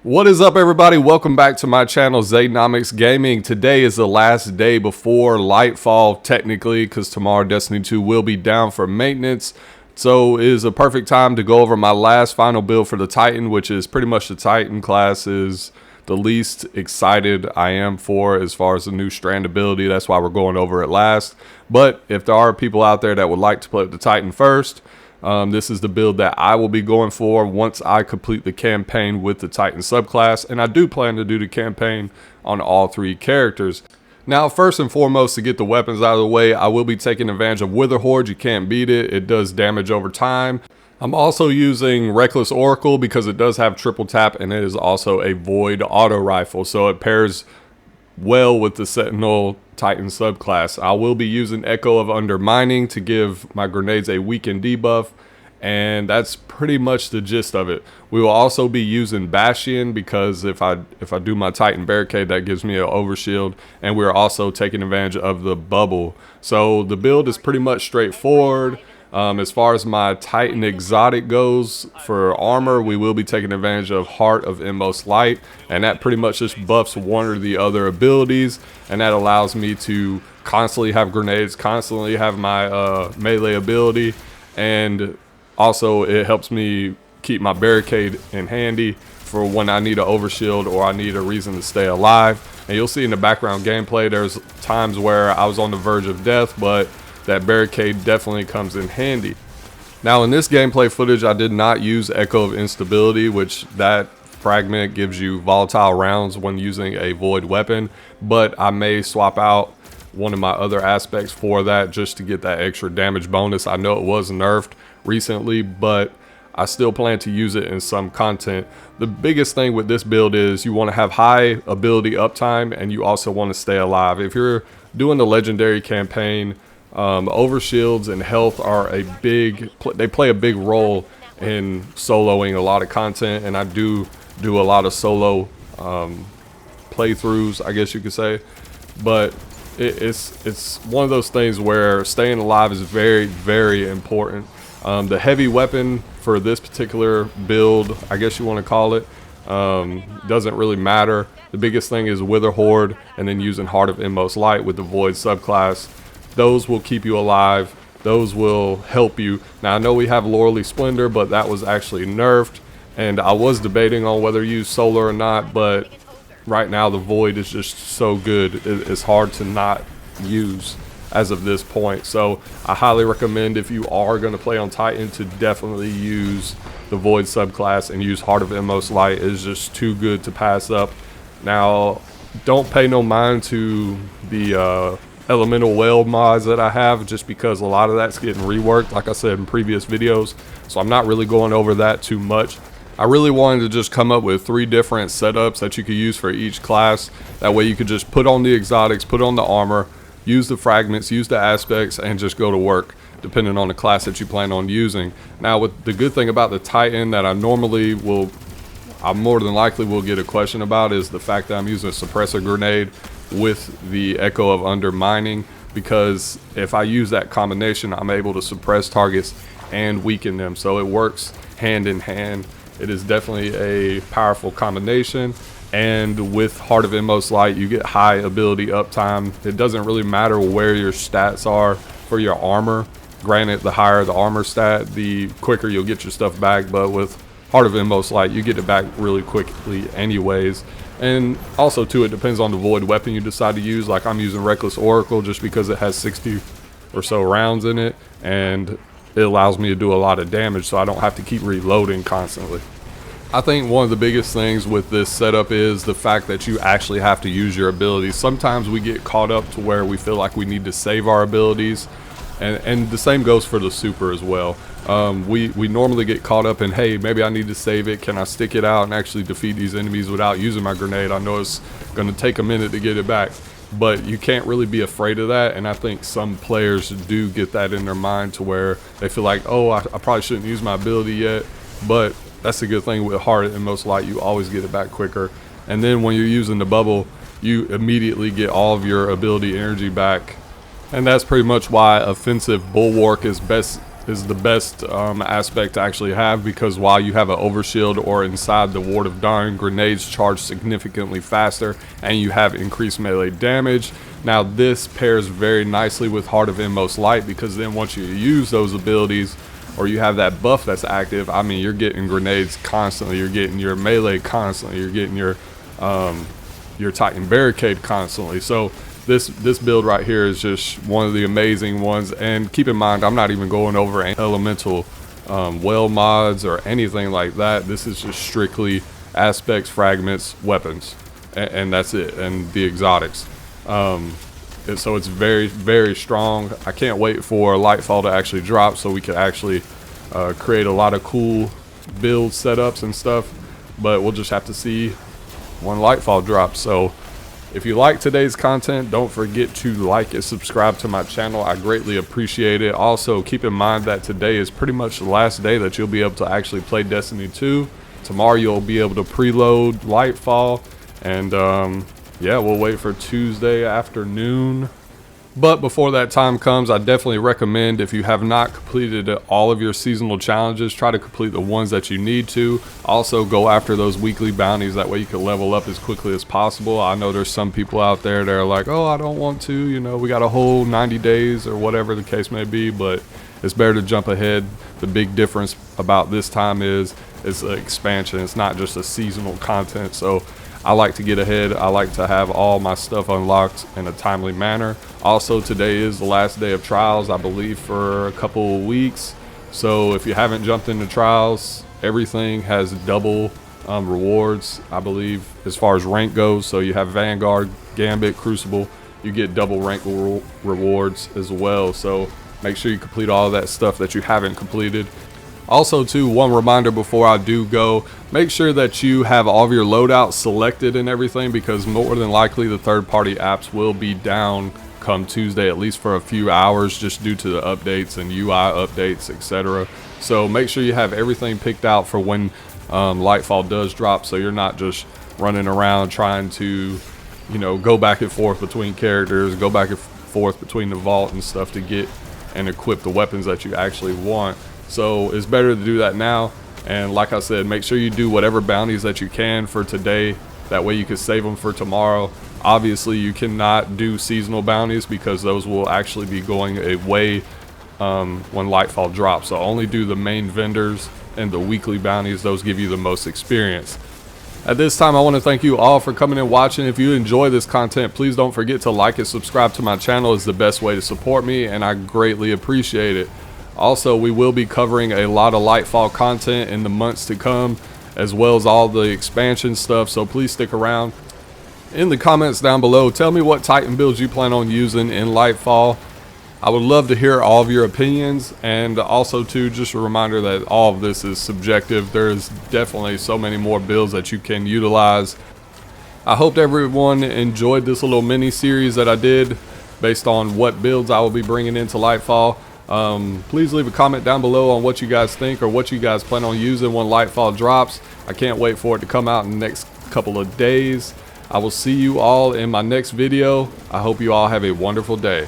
What is up, everybody? Welcome back to my channel, Zanomics Gaming. Today is the last day before Lightfall, technically, because tomorrow Destiny 2 will be down for maintenance. So it is a perfect time to go over my last final build for the Titan, which is pretty much the Titan class is the least excited I am for as far as the new Strand ability. That's why we're going over it last. But if there are people out there that would like to play with the Titan first, this is the build that I will be going for once I complete the campaign with the Titan subclass, and I do plan to do the campaign on all three characters. Now, first and foremost, to get the weapons out of the way, I will be taking advantage of Witherhoard. You can't beat it. It does damage over time. I'm also using Reckless Oracle because it does have triple tap, and it is also a void auto rifle, so it pairs well with the Sentinel Titan subclass. I will be using Echo of Undermining to give my grenades a weaken debuff, and that's pretty much the gist of it. We will also be using Bastion because if I do my Titan Barricade, that gives me an overshield, and we're also taking advantage of the bubble. So the build is pretty much straightforward. As far as my Titan exotic goes, for armor, we will be taking advantage of Heart of Inmost Light, and that pretty much just buffs one or the other abilities, and that allows me to constantly have grenades, constantly have my melee ability, and also it helps me keep my barricade in handy for when I need an overshield or I need a reason to stay alive. And you'll see in the background gameplay, there's times where I was on the verge of death, but that barricade definitely comes in handy. Now, in this gameplay footage, I did not use Echo of Instability, which that fragment gives you volatile rounds when using a void weapon, but I may swap out one of my other aspects for that just to get that extra damage bonus. I know it was nerfed recently, but I still plan to use it in some content. The biggest thing with this build is you want to have high ability uptime, and you also want to stay alive. If you're doing the legendary campaign, Overshields and health are they play a big role in soloing a lot of content, and I do a lot of solo playthroughs, I guess you could say. But it's one of those things where staying alive is very, very important. The heavy weapon for this particular build, I guess you want to call it, doesn't really matter. The biggest thing is Witherhoard, and then using Heart of Inmost Light with the Void subclass. Those will keep you alive. Those will help you. Now, I know we have Loreley Splendor, but that was actually nerfed, and I was debating on whether to use Solar or not, but right now the Void is just so good. It's hard to not use as of this point. So I highly recommend, if you are going to play on Titan, to definitely use the Void subclass and use Heart of Inmost Light. It's just too good to pass up. Now, don't pay no mind to the elemental whale mods that I have, just because a lot of that's getting reworked, like I said in previous videos, so I'm not really going over that too much. I really wanted to just come up with 3 different setups that you could use for each class. That way you could just put on the exotics, put on the armor, use the fragments, use the aspects, and just go to work, depending on the class that you plan on using. Now, with the good thing about the Titan that I more than likely will get a question about, is the fact that I'm using a suppressor grenade with the Echo of Undermining, because if I use that combination, I'm able to suppress targets and weaken them, so it works hand in hand. It is definitely a powerful combination, and with Heart of Inmost Light, you get high ability uptime. It doesn't really matter where your stats are for your armor. Granted, the higher the armor stat, the quicker you'll get your stuff back, but with Heart of Inmost Light, you get it back really quickly anyways. And also too, it depends on the void weapon you decide to use. Like, I'm using Reckless Oracle just because it has 60 or so rounds in it, and it allows me to do a lot of damage, so I don't have to keep reloading constantly. I think one of the biggest things with this setup is the fact that you actually have to use your abilities. Sometimes we get caught up to where we feel like we need to save our abilities, and the same goes for the super as well. We normally get caught up in, hey, maybe I need to save it. Can I stick it out and actually defeat these enemies without using my grenade? I know it's going to take a minute to get it back, but you can't really be afraid of that. And I think some players do get that in their mind to where they feel like, oh, I probably shouldn't use my ability yet. But that's a good thing with Heart and Most Light. You always get it back quicker. And then when you're using the bubble, you immediately get all of your ability energy back. And that's pretty much why Offensive Bulwark is best is the best aspect to actually have, because while you have an overshield or inside the Ward of Darn, grenades charge significantly faster and you have increased melee damage. Now this pairs very nicely with Heart of Inmost Light, because then once you use those abilities or you have that buff that's active, I mean, you're getting grenades constantly, you're getting your melee constantly, you're getting your Titan Barricade constantly. So this build right here is just one of the amazing ones. And keep in mind, I'm not even going over any elemental well mods or anything like that. This is just strictly aspects, fragments, weapons, and that's it, and the exotics. And so it's very, very strong. I can't wait for Lightfall to actually drop so we can actually create a lot of cool build setups and stuff, but we'll just have to see when Lightfall drops. So if you like today's content, don't forget to like and subscribe to my channel. I greatly appreciate it. Also, keep in mind that today is pretty much the last day that you'll be able to actually play Destiny 2. Tomorrow you'll be able to preload Lightfall, and yeah, we'll wait for Tuesday afternoon. But before that time comes, I definitely recommend, if you have not completed all of your seasonal challenges, try to complete the ones that you need to. Also, go after those weekly bounties. That way you can level up as quickly as possible. I know there's some people out there that are like, oh, I don't want to, you know, we got a whole 90 days or whatever the case may be, but it's better to jump ahead. The big difference about this time is it's an expansion. It's not just a seasonal content. So I like to get ahead. I like to have all my stuff unlocked in a timely manner. Also, today is the last day of trials, I believe, for a couple of weeks. So if you haven't jumped into trials, everything has double rewards, I believe, as far as rank goes. So you have Vanguard, Gambit, Crucible, you get double rank rewards as well. So make sure you complete all that stuff that you haven't completed. Also, too, one reminder before I do go, make sure that you have all of your loadouts selected and everything, because more than likely the third-party apps will be down come Tuesday, at least for a few hours, just due to the updates and UI updates, etc. So make sure you have everything picked out for when Lightfall does drop, so you're not just running around trying to, you know, go back and forth between characters, go back and forth between the vault and stuff to get and equip the weapons that you actually want. So it's better to do that now. And like I said, make sure you do whatever bounties that you can for today. That way you can save them for tomorrow. Obviously, you cannot do seasonal bounties because those will actually be going away when Lightfall drops. So only do the main vendors and the weekly bounties. Those give you the most experience. At this time, I want to thank you all for coming and watching. If you enjoy this content, please don't forget to like and subscribe to my channel. It's the best way to support me, and I greatly appreciate it. Also, we will be covering a lot of Lightfall content in the months to come, as well as all the expansion stuff, so please stick around. In the comments down below, tell me what Titan builds you plan on using in Lightfall. I would love to hear all of your opinions, and also too, just a reminder that all of this is subjective. There's definitely so many more builds that you can utilize. I hope everyone enjoyed this little mini series that I did based on what builds I will be bringing into Lightfall. Please leave a comment down below on what you guys think or what you guys plan on using when Lightfall drops. I can't wait for it to come out in the next couple of days. I will see you all in my next video. I hope you all have a wonderful day.